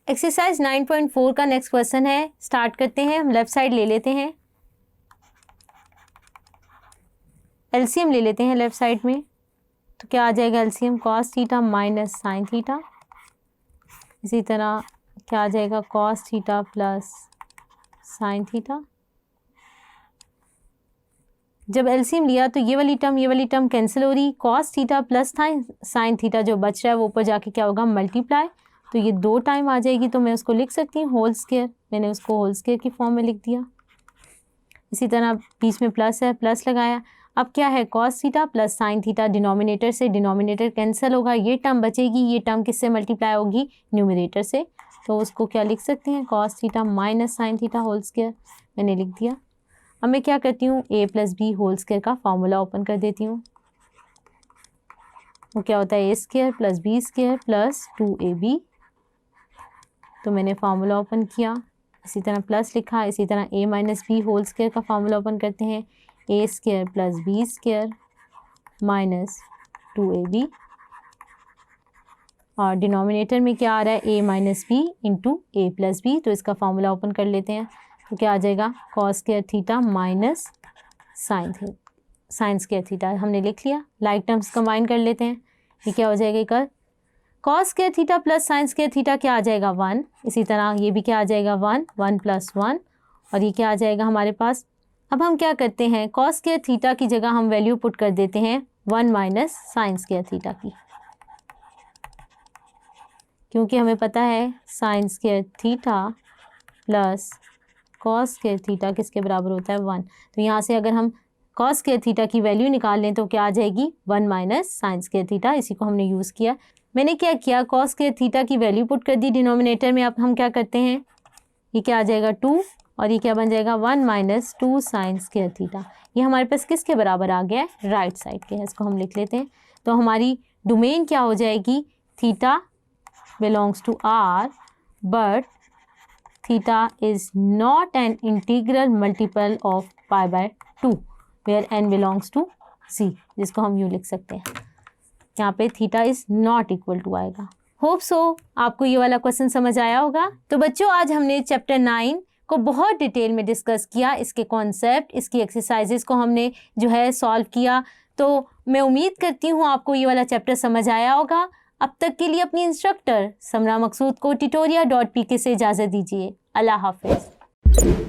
Exercise 9.4 का next question है। Start करते हैं। हम लेफ्ट साइड ले लेते हैं, एलसीएम ले लेते हैं लेफ्ट साइड में। तो क्या आ जाएगा LCM? Cos theta minus sine theta. इसी तरह क्या आ जाएगा? Cos theta plus sine theta. जब एलसीएम लिया तो ये वाली टर्म कैंसिल हो रही। Cos theta plus sine theta जो बच रहा है वो ऊपर जाके क्या होगा? मल्टीप्लाई। तो ये 2 टाइम आ जाएगी, तो मैं उसको लिख सकती हूँ होल स्क्वायर। मैंने उसको होल स्क्वायर की फॉर्म में लिख दिया। इसी तरह बीच में प्लस है, प्लस लगाया। अब क्या है? Cos theta plus sine theta, denominator से डिनोमिनेटर कैंसिल होगा, ये टर्म बचेगी। ये टर्म किससे मल्टीप्लाई होगी? न्यूमरेटर से। तो उसको क्या लिख सकते हैं? Cos theta minus sine theta whole square मैंने लिख दिया। अब मैं क्या करती हूँ? a plus b whole square का फॉर्मूला ओपन कर देती हूँ। वो क्या होता है? a square plus b square plus 2ab। तो मैंने फार्मूला ओपन किया, इसी तरह प्लस लिखा। इसी तरह a minus b whole square का फार्मूला ओपन करते हैं। a square plus b square minus 2ab। और डिनोमिनेटर में क्या आ रहा है? a minus b into a plus b. तो इसका फार्मूला ओपन कर लेते हैं। तो क्या आ जाएगा? Cos square theta minus sine square theta हमने लिख लिया। लाइक टर्म्स कंबाइन कर लेते हैं। ये क्या हो जाएगा? कल cos square theta plus sine square theta क्या आ जाएगा? 1। इसी तरह ये भी क्या आ जाएगा? 1 प्लस 1। और ये क्या आ जाएगा हमारे पास? अब हम क्या करते हैं? कॉस स्क्वायर थीटा की जगह हम वैल्यू पुट कर देते हैं 1 माइनस साइन स्क्वायर थीटा की, क्योंकि हमें पता है sine square theta plus cos square theta किसके बराबर होता है? 1। तो यहाँ से अगर हम कॉस स्क्वायर थीटा की वैल्यू निकाल लें तो क्या आ जाएगी? 1 माइनस साइन स्क्वायर थीटा। इसी को हमने यूज़ किया। मैंने क्या किया? कॉस स्क्वायर थीटा की वैल्यू पुट कर दी डिनोमिनेटर में। अब हम क्या करते हैं? ये क्या आ जाएगा? 2। और ये क्या बन जाएगा? 1 माइनस 2 साइन स्क्वायर थीटा। ये हमारे पास किसके बराबर आ गया है? राइट साइड के है। इसको हम लिख लेते हैं। तो हमारी डोमेन क्या हो जाएगी? Theta belongs to R but theta is not an integral multiple of pi by 2 where n belongs to c, जिसको हम यूँ लिख सकते हैं। यहाँ पे theta is not equal to आएगा। होप सो आपको ये वाला क्वेश्चन समझ आया होगा। तो बच्चों आज हमने चैप्टर 9 को बहुत डिटेल में डिस्कस किया। इसके कॉन्सेप्ट, इसकी एक्सरसाइजेस को हमने जो है सॉल्व किया। तो मैं उम्मीद करती हूँ आपको ये वाला चैप्टर समझ आया होगा। अब तक के लिए अपनी इंस्ट्रक्टर समरा मकसूद को tutoria.pk से इजाज़त दीजिए। अल्लाह हाफिज़।